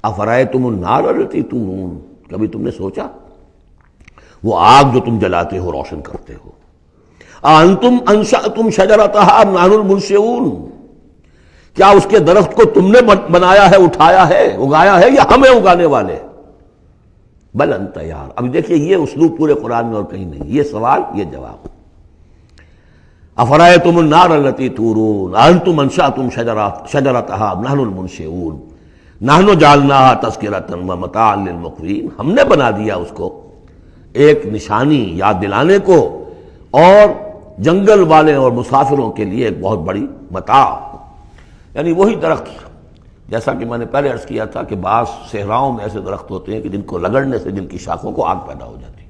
افرأیتم النار التی تورون، کبھی تم نے سوچا وہ آگ جو تم جلاتے ہو، روشن کرتے ہو، انتم انشأتم شجرتها ام نحن المنشئون، کیا اس کے درخت کو تم نے بنایا ہے، اٹھایا ہے، اگایا ہے، یا ہمیں اگانے والے؟ بل انت یار، اب دیکھیے یہ اسلوب پورے قرآن میں اور کہیں نہیں، یہ سوال یہ جواب۔ افرأیتم النار التی تورون انتم انشأتم شجرتها ام نحن المنشئون نحن جعلناها تذکرۃ ومتاعا للمقوین، ہم نے بنا دیا اس کو ایک نشانی یاد دلانے کو، اور جنگل والے اور مسافروں کے لیے ایک بہت بڑی متاع، یعنی وہی درخت جیسا کہ میں نے پہلے عرض کیا تھا کہ بعض صحراؤں میں ایسے درخت ہوتے ہیں کہ جن کو رگڑنے سے جن کی شاخوں کو آگ پیدا ہو جاتی ہے۔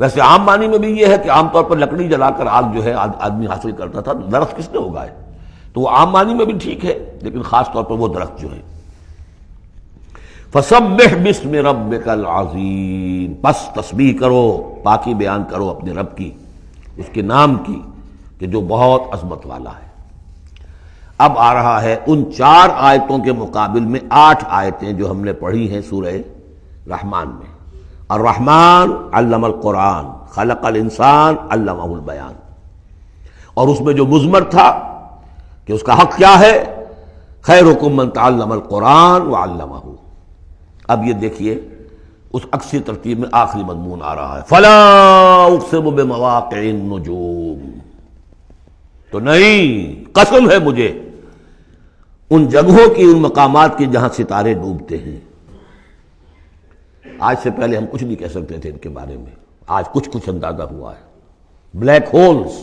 ویسے عام معنی میں بھی یہ ہے کہ عام طور پر لکڑی جلا کر آگ جو ہے آدمی حاصل کرتا تھا، درخت کس نے اگائے، تو وہ عام معنی میں بھی ٹھیک ہے، لیکن خاص طور پر وہ درخت جو ہے۔ فسبح باسم ربک العظیم، پس تسبیح کرو، پاکی بیان کرو اپنے رب کی، اس کے نام کی کہ جو بہت عظمت والا ہے۔ اب آ رہا ہے ان 4 آیتوں کے مقابل میں 8 آیتیں جو ہم نے پڑھی ہیں سورہ رحمان میں۔ الرحمن علم القرآن خلق الانسان علمہ البیان، اور اس میں جو مضمر تھا کہ اس کا حق کیا ہے، خیرکم من تعلم القرآن وعلمہ۔ اب یہ دیکھیے اس عکسی ترتیب میں آخری مضمون آ رہا ہے، فلا اقسم بمواقع النجوم، تو نہیں، قسم ہے مجھے ان جگہوں کی، ان مقامات کی جہاں ستارے ڈوبتے ہیں۔ آج سے پہلے ہم کچھ نہیں کہہ سکتے تھے ان کے بارے میں، آج کچھ اندازہ ہوا ہے۔ بلیک ہولز،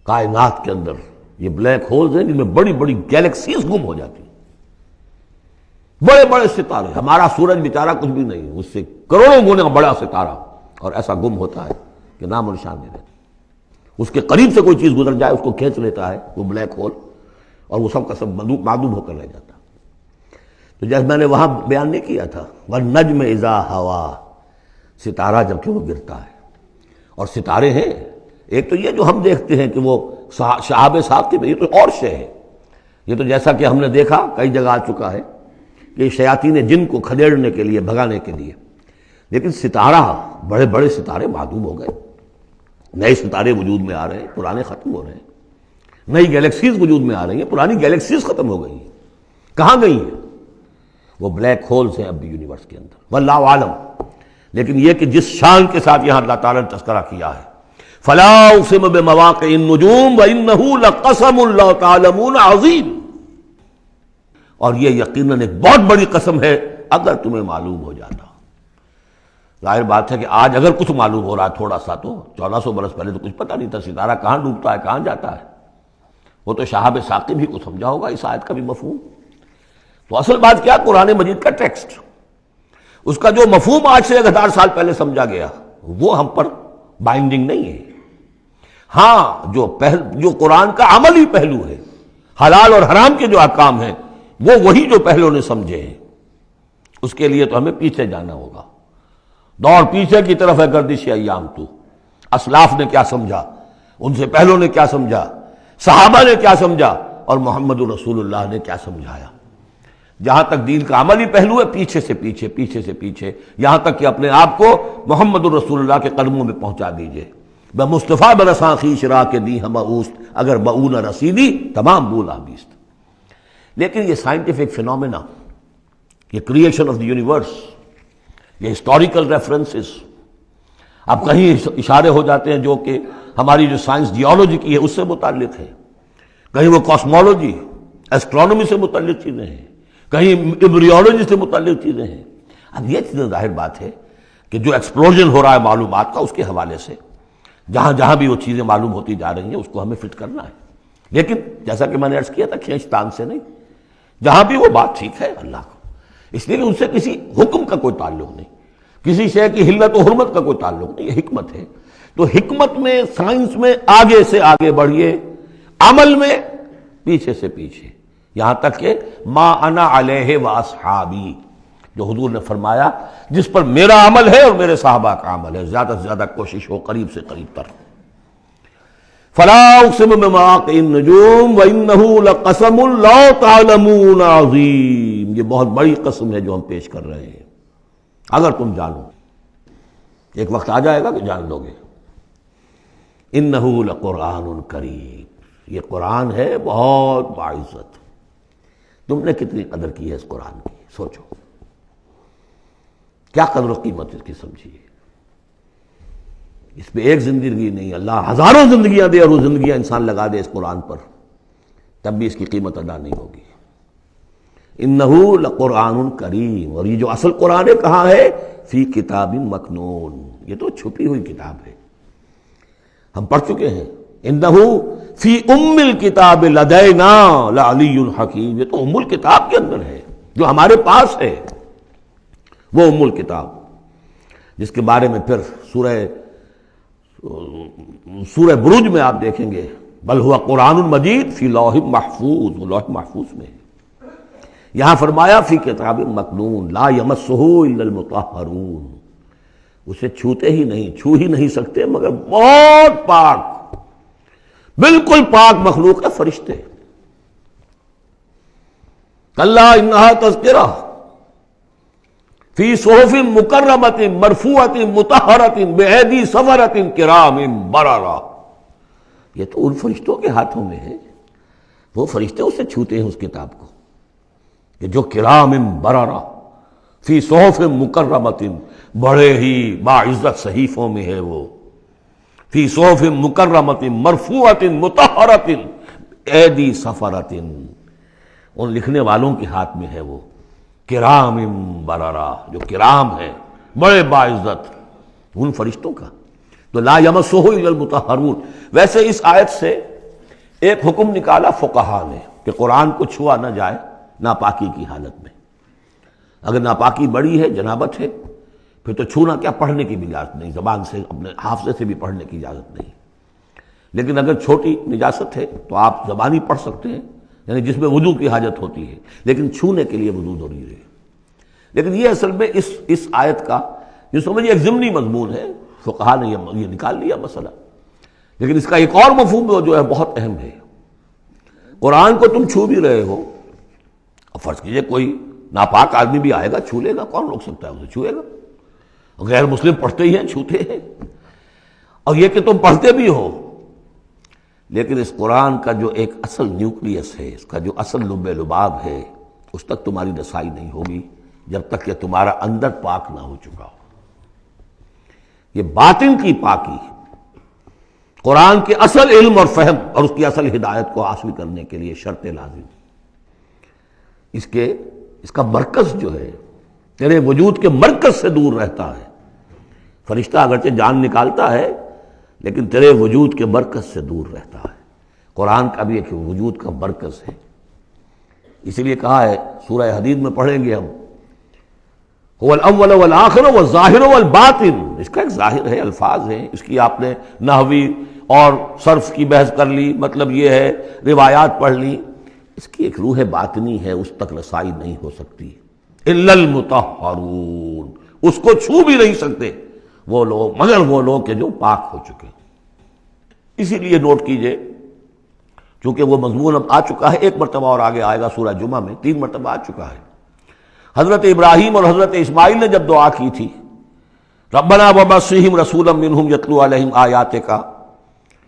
کائنات کے اندر یہ بلیک ہولز ہیں جن میں بڑی بڑی گیلیکسیز گم ہو جاتی ہیں، بڑے بڑے ستارے، ہمارا سورج بیچارہ کچھ بھی نہیں، اس سے کروڑوں گنا بڑا ستارہ، اور ایسا گم ہوتا ہے کہ نام و نشان نہیں رہتا۔ اس کے قریب سے کوئی چیز گزر جائے اس کو کھینچ لیتا ہے وہ بلیک ہول، اور وہ سب کا سب معدوم ہو کر رہ جاتا۔ تو جیسے میں نے وہاں بیان نہیں کیا تھا، والنجم اذا ہوا، ستارہ جب کہ وہ گرتا ہے، اور ستارے ہیں ایک تو یہ جو ہم دیکھتے ہیں کہ وہ شہاب ساقب میں، یہ تو اور شے ہے، یہ تو جیسا کہ ہم نے دیکھا کئی جگہ آ چکا ہے کہ شیاطین جن کو کھدیڑنے کے لیے، بھگانے کے لیے، لیکن ستارہ، بڑے بڑے ستارے معدوم ہو گئے، نئے ستارے وجود میں آ رہے ہیں، پرانے ختم ہو رہے ہیں، نئی گیلیکسیز وجود میں آ رہی ہیں، پرانی گیلیکسیز ختم ہو گئی ہیں، کہاں گئی ہیں؟ وہ بلیک ہولز ہیں اب بھی یونیورس کے اندر، واللہ عالم۔ لیکن یہ کہ جس شان کے ساتھ یہاں اللہ تعالیٰ نے تذکرہ کیا ہے، فلا اقسم بمواقع النجوم وانہ لقسم لو تعلمون عظیم، اور یہ یقیناً ایک بہت بڑی قسم ہے اگر تمہیں معلوم ہو جاتا۔ ظاہر بات ہے کہ آج اگر کچھ معلوم ہو رہا ہے تھوڑا سا، تو 1400 برس پہلے تو کچھ پتہ نہیں تھا ستارہ کہاں ڈوبتا ہے، کہاں جاتا ہے۔ وہ تو شہاب ثاقب ہی کو سمجھا ہوگا اس آیت کا بھی مفہوم۔ تو اصل بات کیا، قرآن مجید کا ٹیکسٹ، اس کا جو مفہوم آج سے 1000 سال پہلے سمجھا گیا وہ ہم پر بائنڈنگ نہیں ہے۔ ہاں جو قرآن کا عملی پہلو ہے، حلال اور حرام کے جو احکام ہیں، وہ وہی جو پہلو نے سمجھے ہیں، اس کے لیے تو ہمیں پیچھے جانا ہوگا۔ دوڑ پیچھے کی طرف ہے گردش ایام تو، اسلاف نے کیا سمجھا، ان سے پہلوں نے کیا سمجھا، صحابہ نے کیا سمجھا، اور محمد رسول اللہ نے کیا سمجھایا۔ جہاں تک دین کا عملی پہلو ہے، پیچھے سے پیچھے، پیچھے سے پیچھے، یہاں تک کہ اپنے آپ کو محمد رسول اللہ کے قدموں میں پہنچا دیجئے۔ بمصطفیٰ برساں خویش را کے دی ہم اوست، اگر بؤ نہ رسیدی تمام بولا بیست۔ لیکن یہ سائنٹیفک فینومینا، یہ کریشن آف دی یونیورس، یہ ہسٹوریکل ریفرنسز، اب کہیں اشارے ہو جاتے ہیں جو کہ ہماری جو سائنس جیولوجی کی ہے اس سے متعلق ہے، کہیں وہ کاسمولوجی، ایسٹرونومی سے متعلق چیزیں ہیں، کہیں ایمبریولوجی سے متعلق چیزیں ہیں۔ اب یہ چیزیں ظاہر بات ہے کہ جو ایکسپلوژن ہو رہا ہے معلومات کا، اس کے حوالے سے جہاں جہاں بھی وہ چیزیں معلوم ہوتی جا رہی ہیں اس کو ہمیں فٹ کرنا ہے، لیکن جیسا کہ میں نے عرض کیا تھا کھینچ تان سے نہیں، جہاں بھی وہ بات ٹھیک ہے اللہ کو، اس لیے کہ ان سے کسی حکم کا کوئی تعلق نہیں، کسی شے کی حلت و حرمت کا کوئی تعلق نہیں، یہ حکمت ہے۔ تو حکمت میں، سائنس میں آگے سے آگے بڑھیے، عمل میں پیچھے سے پیچھے، یہاں تک کہ ما انا علیہ واصحابی، جو حضور نے فرمایا جس پر میرا عمل ہے اور میرے صحابہ کا عمل ہے، زیادہ سے زیادہ کوشش ہو قریب سے قریب تر۔ فلا اقسم بمواقع النجوم وانه لقسم لو تعلمون عظیم، یہ بہت بڑی قسم ہے جو ہم پیش کر رہے ہیں، اگر تم جانو، ایک وقت آ جائے گا کہ جان لو گے۔ انہ لقرآن کریم، یہ قرآن ہے بہت باعزت۔ تم نے کتنی قدر کی ہے اس قرآن کی، سوچو کیا قدر و قیمت اس کی سمجھیے۔ اس پہ ایک زندگی نہیں، اللہ ہزاروں زندگیاں دے اور وہ زندگیاں انسان لگا دے اس قرآن پر، تب بھی اس کی قیمت ادا نہیں ہوگی۔ انہ لقرآن کریم، اور یہ جو اصل قرآن ہے کہاں ہے؟ فی کتاب مکنون، یہ تو چھپی ہوئی کتاب ہے، ہم پڑھ چکے ہیں۔ انہ فی ام الکتاب لدینا لعلی حکیم، یہ تو ام الکتاب کے اندر ہے جو ہمارے پاس ہے، وہ ام الکتاب جس کے بارے میں پھر سورہ بروج میں آپ دیکھیں گے، بل ہوا قرآن مجید فی لوح محفوظ، وہ لوح محفوظ میں ہے۔ یہاں فرمایا فی کتاب مکنون لا یمسہ الا المطہرون، اسے چھوتے ہی نہیں، چھو ہی نہیں سکتے مگر بہت پاک، بالکل پاک مخلوق ہے، فرشتے۔ کلا انہا تذکرہ فی صحف مکرمۃ مرفوعۃ مطہرۃ بایدی سفرۃ کرام بررہ، یہ تو ان فرشتوں کے ہاتھوں میں ہے، وہ فرشتے اسے چھوتے ہیں اس کتاب کو، کہ جو کرام بررہ فی صحف مکرمۃ، بڑے ہی باعزت صحیفوں میں ہے وہ، فی صحف مکرمۃ مرفوعۃ مطہرۃ ایدی سفرۃ، ان لکھنے والوں کے ہاتھ میں ہے وہ، کرام بررہ، جو کرام ہے بڑے باعزت، ان فرشتوں کا۔ تو لا یمسہ الا المطہرون۔ ویسے اس آیت سے ایک حکم نکالا فقہا نے کہ قرآن کو چھوا نہ جائے ناپاکی کی حالت میں۔ اگر ناپاکی بڑی ہے، جنابت ہے، پھر تو چھونا کیا، پڑھنے کی بھی اجازت نہیں، زبان سے اپنے حافظے سے بھی پڑھنے کی اجازت نہیں۔ لیکن اگر چھوٹی نجاست ہے تو آپ زبانی پڑھ سکتے ہیں، یعنی جس میں وضو کی حاجت ہوتی ہے، لیکن چھونے کے لیے وضو ضروری ہے۔ لیکن یہ اصل میں اس آیت کا جو سمجھیے ایک ضمنی مضمون ہے، فقہا نے یہ نکال لیا مسئلہ، لیکن اس کا ایک اور مفہوم جو ہے بہت اہم ہے۔ قرآن کو تم چھو بھی رہے ہو، اور فرض کیجئے کوئی ناپاک آدمی بھی آئے گا، چھو لے گا، کون روک سکتا ہے اسے چھوئے گا؟ غیر مسلم پڑھتے ہی ہیں، چھوتے ہیں، اور یہ کہ تم پڑھتے بھی ہو، لیکن اس قرآن کا جو ایک اصل نیوکلیس ہے، اس کا جو اصل لب لباب ہے، اس تک تمہاری رسائی نہیں ہوگی جب تک کہ تمہارا اندر پاک نہ ہو چکا ہو۔ یہ باطن کی پاکی قرآن کے اصل علم اور فہم اور اس کی اصل ہدایت کو حاصل کرنے کے لیے شرط لازم۔ اس کا مرکز جو ہے تیرے وجود کے مرکز سے دور رہتا ہے۔ فرشتہ اگرچہ جان نکالتا ہے لیکن تیرے وجود کے مرکز سے دور رہتا ہے۔ قرآن کا بھی ایک وجود کا مرکز ہے، اسی لیے کہا ہے سورہ حدید میں پڑھیں گے ہم، هو الاول والآخر والظاہر والباطن، اس کا ایک ظاہر ہے، الفاظ ہیں، اس کی آپ نے نحوی اور صرف کی بحث کر لی، مطلب یہ ہے روایات پڑھ لی، اس کی ایک روح باطنی ہے، اس تک رسائی نہیں ہو سکتی الا المطہرون، اس کو چھو بھی نہیں سکتے وہ لوگ مگر وہ لوگ کہ جو پاک ہو چکے۔ اسی لیے نوٹ کیجئے، چونکہ وہ مضمون اب آ چکا ہے، ایک مرتبہ اور آگے آئے گا سورہ جمعہ میں، 3 مرتبہ آ چکا ہے۔ حضرت ابراہیم اور حضرت اسماعیل نے جب دعا کی تھی، ربنا وبعث رسولا منہم یتلو علیہم آیاتک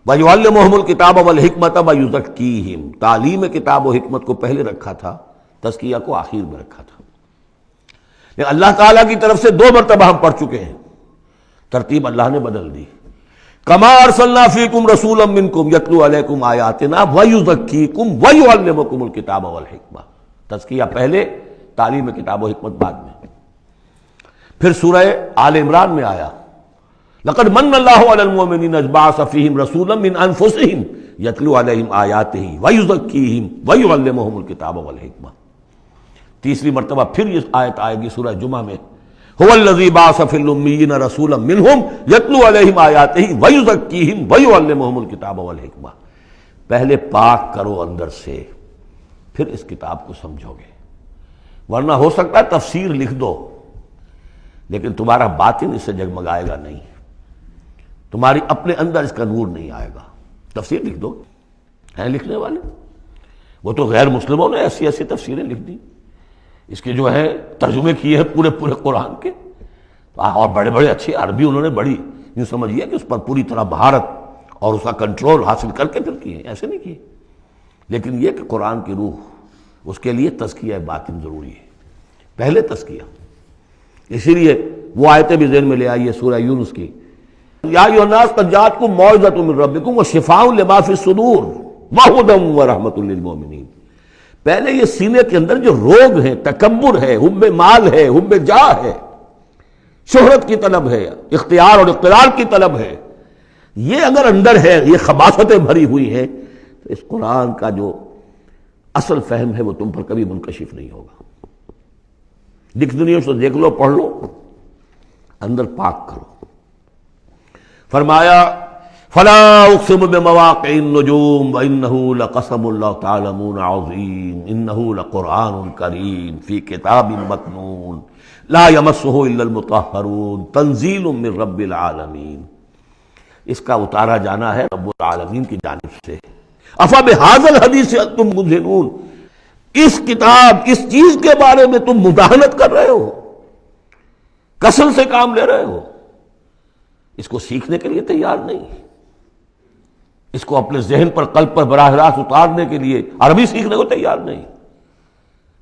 ویعلمہم الکتاب والحکمۃ ویزکیہم، تعلیم کتاب و حکمت کو پہلے رکھا تھا، تزکیہ کو آخر میں رکھا تھا۔ لیکن اللہ تعالیٰ کی طرف سے 2 مرتبہ ہم پڑھ چکے ہیں، ترتیب اللہ نے بدل دی۔ کما ارسلنا فیکم رسولا منکم یتلو علیکم آیاتنا ویزکیکم ویعلمکم الکتاب والحکمہ، تزکیہ پہلے، تعلیم کتاب و حکمت بعد میں۔ پھر سورہ آل عمران میں آیا لقد من اللہ علی المؤمنین اذ بعث فیہم رسولا من انفسہم یتلو علیہم آیاتہ ویزکیہم ویعلمہم الکتاب والحکمہ۔ تیسری مرتبہ پھر یہ آیت آئے گی سورہ جمعہ میں، هو الذی بعث فی الامیین رسولا منہم یتلو علیہم آیاتہ ویزکیہم ویعلمہم الکتاب والحکمہ۔ پہلے پاک کرو اندر سے، پھر اس کتاب کو سمجھو گے، ورنہ ہو سکتا ہے تفسیر لکھ دو لیکن تمہارا باطن اس سے جگمگائے گا نہیں، تمہاری اپنے اندر اس کا نور نہیں آئے گا۔ تفسیر لکھ دو، ہیں لکھنے والے، وہ تو غیر مسلموں نے ایسی ایسی تفسیریں لکھ دی، اس کے جو ہے ترجمے کیے ہیں پورے پورے قرآن کے، اور بڑے بڑے اچھی عربی انہوں نے بڑی یوں سمجھیے کہ اس پر پوری طرح مہارت اور اس کا کنٹرول حاصل کر کے پھر کیے، ایسے نہیں کیے۔ لیکن یہ کہ قرآن کی روح، اس کے لیے تزکیہ باطن ضروری ہے، پہلے تزکیہ۔ اسی لیے وہ آیتیں بھی ذہن میں لے آئیے سورہ یونس کی، یا ایھا الناس قد جاءتکم موعظۃ من ربکم وشفاء لما فی الصدور وہدی ورحمۃ للمؤمنین۔ پہلے یہ سینے کے اندر جو روگ ہیں، تکبر ہے، حب مال ہے، حب جاہ ہے، شہرت کی طلب ہے، اختیار اور اقتدار کی طلب ہے، یہ اگر اندر ہے، یہ خباثتیں بھری ہوئی ہیں، تو اس قرآن کا جو اصل فہم ہے وہ تم پر کبھی منکشف نہیں ہوگا۔ ڈکشنریوں سے دیکھ لو، پڑھ لو، اندر پاک کرو۔ فرمایا فلا اقسم بمواقع النجوم وانه لقسم لو تعلمون عظیم انه لقرآن کریم فی کتاب مکنون لا یمسہ الا المطہرون تنزیل من رب العالمین۔ اس کا اتارا جانا ہے رب العالمین کی جانب سے۔ افبہذا الحدیث انتم مدہنون، اس کتاب، اس چیز کے بارے میں تم مداہنت کر رہے ہو، کسل سے کام لے رہے ہو، اس کو سیکھنے کے لیے تیار نہیں، اس کو اپنے ذہن پر، قلب پر براہ راست اتارنے کے لیے عربی سیکھنے کو تیار نہیں۔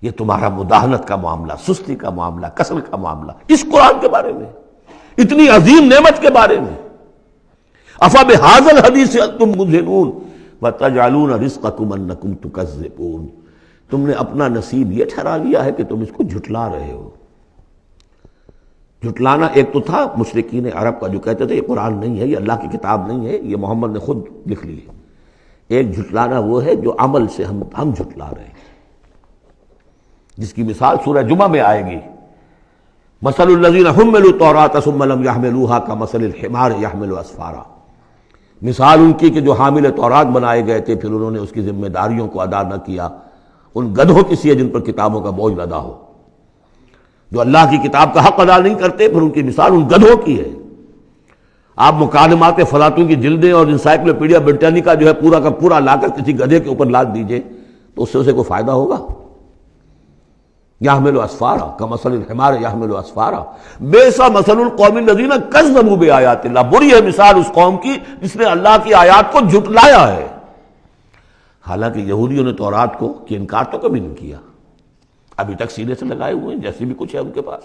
یہ تمہارا مداہنت کا معاملہ، سستی کا معاملہ، کسل کا معاملہ، اس قرآن کے بارے میں، اتنی عظیم نعمت کے بارے میں۔ افبہذا الحدیث انتم مدہنون وتجعلون رزقکم انکم تکذبون، تم نے اپنا نصیب یہ ٹھہرا لیا ہے کہ تم اس کو جھٹلا رہے ہو۔ جھٹلانا ایک تو تھا مشرکین عرب کا جو کہتے تھے یہ قرآن نہیں ہے، یہ اللہ کی کتاب نہیں ہے، یہ محمد نے خود لکھ لی ہے۔ ایک جھٹلانا وہ ہے جو عمل سے ہم جھٹلا رہے ہیں، جس کی مثال سورہ جمعہ میں آئے گی، مثل الذین حملوا التوراۃ ثم لم يحملوها كمثل الحمار يحمل اسفارا، مثال ان کی کہ جو حامل تورات بنائے گئے تھے پھر انہوں نے اس کی ذمہ داریوں کو ادا نہ کیا، ان گدھوں کی سی ہے جن پر کتابوں کا بوجھ لدا ہو۔ جو اللہ کی کتاب کا حق ادا نہیں کرتے پھر ان کی مثال ان گدھوں کی ہے۔ آپ مکالمات فلاطوں کی جلدیں اور انسائکلوپیڈیا برٹانیکا جو ہے پورا کا پورا لا کر کسی گدھے کے اوپر لاد دیجئے تو اس سے اسے کوئی فائدہ ہوگا؟ یحمل اسفارا کمثل الحمار یحمل اسفارا بئس مثل القوم الذین کذبوا بآیات اللہ، بری ہے مثال اس قوم کی جس نے اللہ کی آیات کو جھٹلایا ہے۔ حالانکہ یہودیوں نے تورات کو کہ انکار تو کبھی نہیں کیا، ابھی تک سینے سے لگائے ہوئے ہیں جیسی بھی کچھ ہے ان کے پاس۔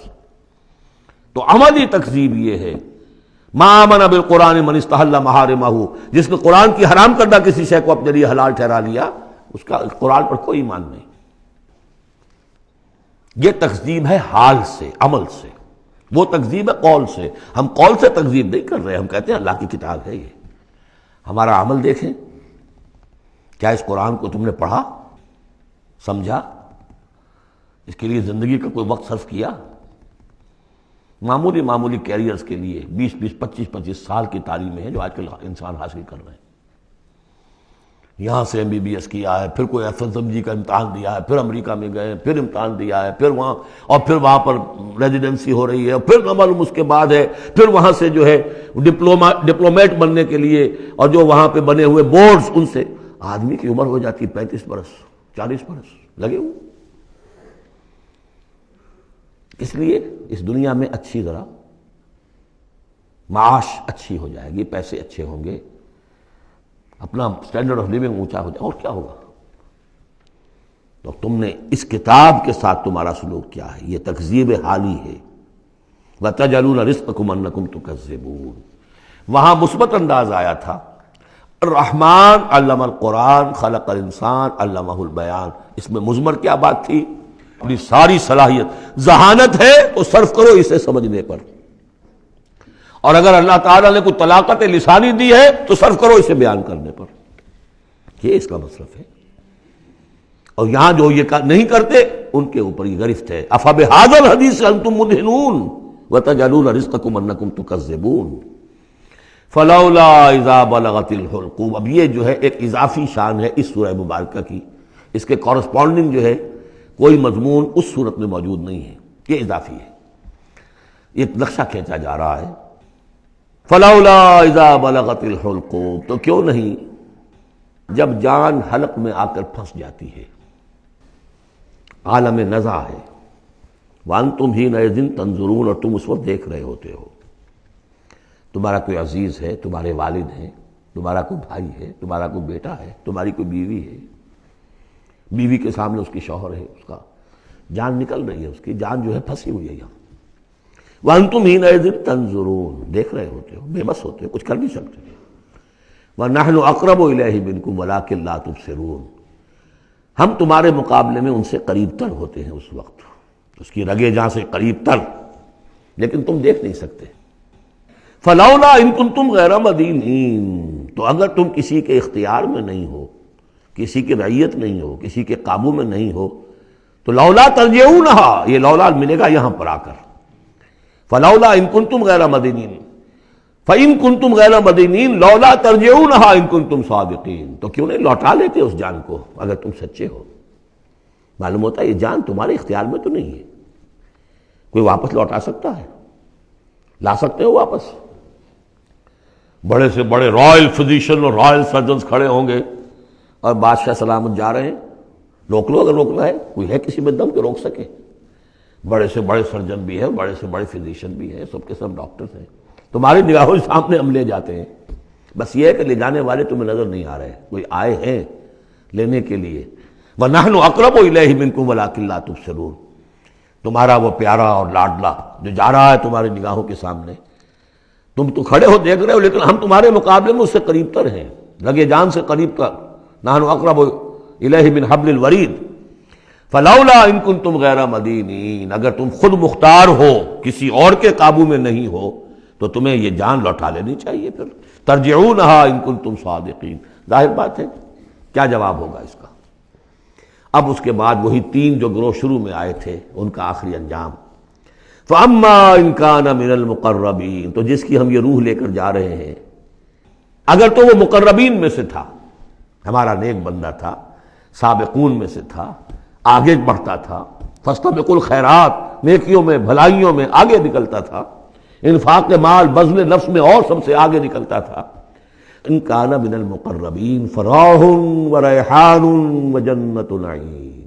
تو عملی تکذیب یہ ہے، ما آمن بالقرآن من استحل محارمہ، جس نے قرآن کی حرام کردہ کسی شے کو اپنے لیے حلال ٹھہرا لیا، اس کا قرآن پر کوئی ایمان نہیں۔ یہ تکذیب ہے حال سے، عمل سے، وہ تکذیب ہے قول سے۔ ہم قول سے تکذیب نہیں کر رہے، ہم کہتے ہیں اللہ کی کتاب ہے یہ۔ ہمارا عمل دیکھیں، کیا اس قرآن کو تم نے پڑھا، سمجھا، اس کے لیے زندگی کا کوئی وقت صرف کیا؟ معمولی کیریئرز کے لیے 20 25 سال کی تعلیمیں ہیں جو آج کل انسان حاصل کر رہے ہیں۔ یہاں سے MBBS کیا ہے، پھر کوئی FSMG کا امتحان دیا ہے، پھر امریکہ میں گئے، پھر امتحان دیا ہے، پھر وہاں، اور پھر وہاں پر ریزیڈنسی ہو رہی ہے، اور پھر نہ معلوم اس کے بعد ہے، پھر وہاں سے جو ہے ڈپلومیٹ بننے کے لیے، اور جو وہاں پہ بنے ہوئے بورڈز، ان سے آدمی کی عمر ہو جاتی 35 برس 40 برس لگے ہوئے۔ اس لیے اس دنیا میں اچھی ذرا معاش اچھی ہو جائے گی، پیسے اچھے ہوں گے، اپنا سٹینڈرڈ آف لیونگ اونچا ہو جائے، اور کیا ہوگا؟ تو تم نے اس کتاب کے ساتھ تمہارا سلوک کیا ہے، یہ تکذیب حالی ہے۔ وَتَجْعَلُونَ رِزْقَكُمْ أَنَّكُمْ تُكَذِّبُونَ، وہاں مثبت انداز آیا تھا، الرحمن علم القرآن خلق الانسان علمہ البیان، اس میں مضمر کیا بات تھی؟ اپنی ساری صلاحیت، ذہانت ہے تو صرف کرو اسے سمجھنے پر، اور اگر اللہ تعالیٰ نے کوئی طلاقت لسانی دی ہے تو صرف کرو اسے بیان کرنے پر، یہ اس کا مصرف ہے۔ اور یہاں جو یہ نہیں کرتے ان کے اوپر یہ گرفت ہے۔ افبہذا الحدیث انتم مدہنون وتجعلون رزقکم انکم تکذبون فلولا اذا بلغت الحلقوم۔ اب یہ جو ہے ایک اضافی شان ہے اس سورہ مبارکہ کی، اس کے کورسپونڈنگ جو ہے کوئی مضمون اس صورت میں موجود نہیں ہے، یہ اضافی ہے، ایک نقشہ کھینچا جا رہا ہے۔ فلولا اذا بلغت الحلقوم، تو کیوں نہیں جب جان حلق میں آ کر پھنس جاتی ہے، عالم نزع ہے، وانتم حینئذ تنظرون، اور تم اس وقت دیکھ رہے ہوتے ہو، تمہارا کوئی عزیز ہے، تمہارے والد ہیں، تمہارا کوئی بھائی ہے، تمہارا کوئی بیٹا ہے، تمہاری کوئی بیوی ہے، بیوی کے سامنے اس کی شوہر ہے، اس کا جان نکل رہی ہے، اس کی جان جو ہے پھنسی ہوئی ہے یہاں، وانتم حینئذ تنظرون، دیکھ رہے ہوتے ہو، بے بس ہوتے ہو، کچھ کر نہیں سکتے، وَنَحْنُ أَقْرَبُ إِلَيْهِ مِنْكُمْ وَلَٰكِن لَا تُبْصِرُونَ، ہم تمہارے مقابلے میں ان سے قریب تر ہوتے ہیں، اس وقت اس کی رگے جاں سے قریب تر، لیکن تم دیکھ نہیں سکتے۔ فَلَوْلَا إِن كُنتُمْ غَيْرَ مَدِينِينَ، تو اگر تم کسی کے اختیار میں نہیں ہو، کسی کی رعیت نہیں ہو، کسی کے قابو میں نہیں ہو، تو لولا ترجعونها، یہ لولا ملے گا یہاں پر آ کر، فَلَوْلَا إِن كُنتُمْ غَيْرَ مَدِينِينَ فَإِن كُنتُمْ غَيْرَ مَدِينِينَ لَوْلَا تَرْجِعُونَهَا إِن كُنتُمْ صَادِقِينَ، تو کیوں نہیں لوٹا لیتے اس جان کو اگر تم سچے ہو۔ معلوم ہوتا ہے یہ جان تمہارے اختیار میں تو نہیں ہے، کوئی واپس لوٹا سکتا ہے؟ لا سکتے ہو واپس؟ بڑے سے بڑے رائل فزیشن اور رائل سرجنز کھڑے ہوں گے اور بادشاہ سلامت جا رہے ہیں، روک لو اگر روکنا ہے، کوئی ہے کسی میں دم کہ روک سکے؟ بڑے سے بڑے سرجن بھی ہیں، بڑے سے بڑے فزیشین بھی ہیں، سب کے سب ڈاکٹرز ہیں، تمہاری نگاہوں کے سامنے ہم لے جاتے ہیں، بس یہ ہے کہ لے جانے والے تمہیں نظر نہیں آ رہے، کوئی آئے ہیں لینے کے لیے۔ وَنَحْنُ أَقْرَبُ إِلَيْهِ مِنْكُمْ وَلَٰكِن لَا تُبْصِرُونَ، تمہارا وہ پیارا اور لاڈلا جو جا رہا ہے تمہاری نگاہوں کے سامنے، تم تو کھڑے ہو دیکھ رہے ہو، لیکن ہم تمہارے مقابلے میں اس سے قریب تر ہیں، لگے جان سے قریب تر۔ نحن اقرب الیہ من حبل الورید فلولا ان کنتم غیر مدینین، اگر تم خود مختار ہو، کسی اور کے قابو میں نہیں ہو، تو تمہیں یہ جان لوٹا لینی چاہیے، پھر ترجعونہا ان کنتم صادقین۔ ظاہر بات ہے کیا جواب ہوگا اس کا؟ اب اس کے بعد وہی تین جو گروہ شروع میں آئے تھے ان کا آخری انجام، فَأَمَّا إِن كَانَ مِنَ الْمُقَرَّبِينَ، تو جس کی ہم یہ روح لے کر جا رہے ہیں، اگر تو وہ مقربین میں سے تھا، ہمارا نیک بندہ تھا، سابقون میں سے تھا، آگے بڑھتا تھا، فاستبقوا الخیرات، نیکیوں میں بھلائیوں میں آگے نکلتا تھا، انفاق مال بذل نفس میں اور سب سے آگے نکلتا تھا، ان کان من المقربین فراح وریحان وجنت نعیم،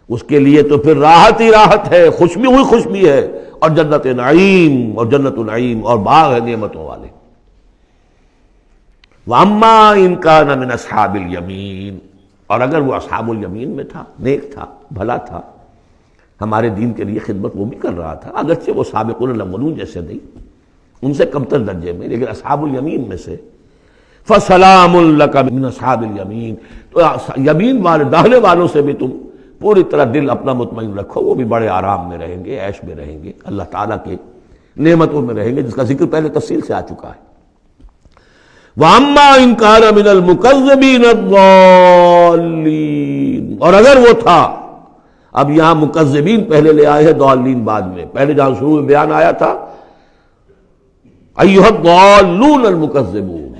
اس کے لیے تو پھر راحت ہی راحت ہے، خوشبی ہوئی خوشبی ہے، اور جنت نعیم، اور جنت نعیم اور باغ ہے نعمتوں والے۔ وَأَمَّا إِن كَانَ مِنْ أَصْحَابِ الْيَمِينَ، اور اگر وہ اصحاب الیمین میں تھا، نیک تھا، بھلا تھا، ہمارے دین کے لیے خدمت وہ بھی کر رہا تھا، اگرچہ وہ سابقون الاولون جیسے نہیں، ان سے کمتر درجے میں، لیکن اصحاب الیمین میں سے، فَسَلَامٌ لَكَ مِنْ أَصْحَابِ الْيَمِينَ، تو یمین والے داہنے والوں سے بھی تم پوری طرح دل اپنا مطمئن رکھو، وہ بھی بڑے آرام میں رہیں گے، عیش میں رہیں گے، اللہ تعالیٰ کے نعمتوں میں رہیں گے، جس کا ذکر پہلے تفصیل سے آ چکا ہے۔ وَأَمَّا إِن كَانَ مِنَ الْمُكَذِّبِينَ الضَّالِّينَ، اور اگر وہ تھا، اب یہاں مکذبین پہلے لے آئے ہیں، ضالین بعد میں، پہلے جہاں شروع میں بیان آیا تھا ایھا الضالون المکذبون،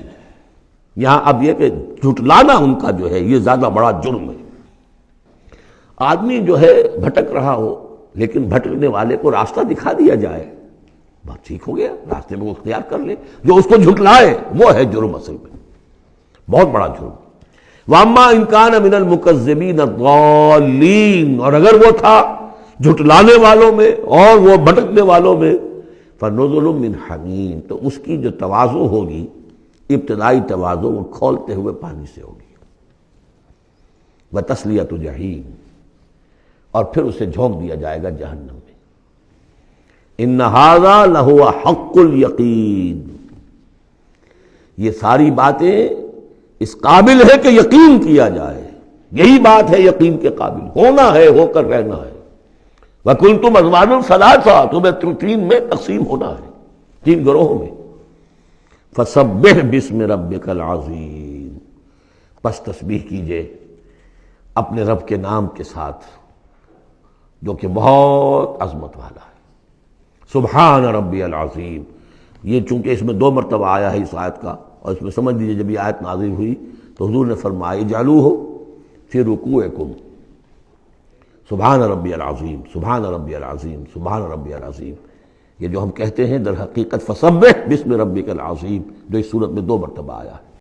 یہاں اب یہ کہ جھٹلانا ان کا جو ہے یہ زیادہ بڑا جرم ہے۔ آدمی جو ہے بھٹک رہا ہو، لیکن بھٹکنے والے کو راستہ دکھا دیا جائے، بات ٹھیک ہو گیا، راستے میں وہ اختیار کر لے، جو اس کو جھٹلائے وہ ہے جرم، اصل میں بہت بڑا جرم۔ وَأَمَّا إِن كَانَ مِنَ الْمُكَذِّبِينَ الضَّالِّينَ، اور اگر وہ تھا جھٹلانے والوں میں اور وہ بھٹکنے والوں میں، فَنُزُلٌ مِّنْ حَمِيمٍ، تو اس کی جو تواضع ہوگی، ابتدائی تواضع، وہ کھولتے ہوئے پانی سے ہوگی، وَتَصْلِيَةُ جَحِيمٍ، اور پھر اسے جھونک دیا جائے گا جہنم میں۔ ان ھذا لہو حق الیقین، یہ ساری باتیں اس قابل ہے کہ یقین کیا جائے، یہی بات ہے یقین کے قابل، ہونا ہے، ہو کر رہنا ہے۔ وَكُنْتُمْ أَزْوَاجًا ثَلَاثًا، تمہیں تین میں تقسیم ہونا ہے، تین گروہوں میں۔ فَسَبِّحْ بِاسْمِ رَبِّكَ الْعَظِيمِ، پس تسبیح کیجئے اپنے رب کے نام کے ساتھ جو کہ بہت عظمت والا ہے۔ سبحان ربی العظیم، یہ چونکہ اس میں دو مرتبہ آیا ہے اس آیت کا، اور اس میں سمجھ لیجیے جب یہ آیت نازل ہوئی تو حضور نے فرمایا اجعلوہ فی رکوعکم، سبحان ربی العظیم، سبحان ربی العظیم، سبحان ربی العظیم، یہ جو ہم کہتے ہیں در حقیقت فسبح باسم ربک العظیم، جو اس صورت میں دو مرتبہ آیا ہے۔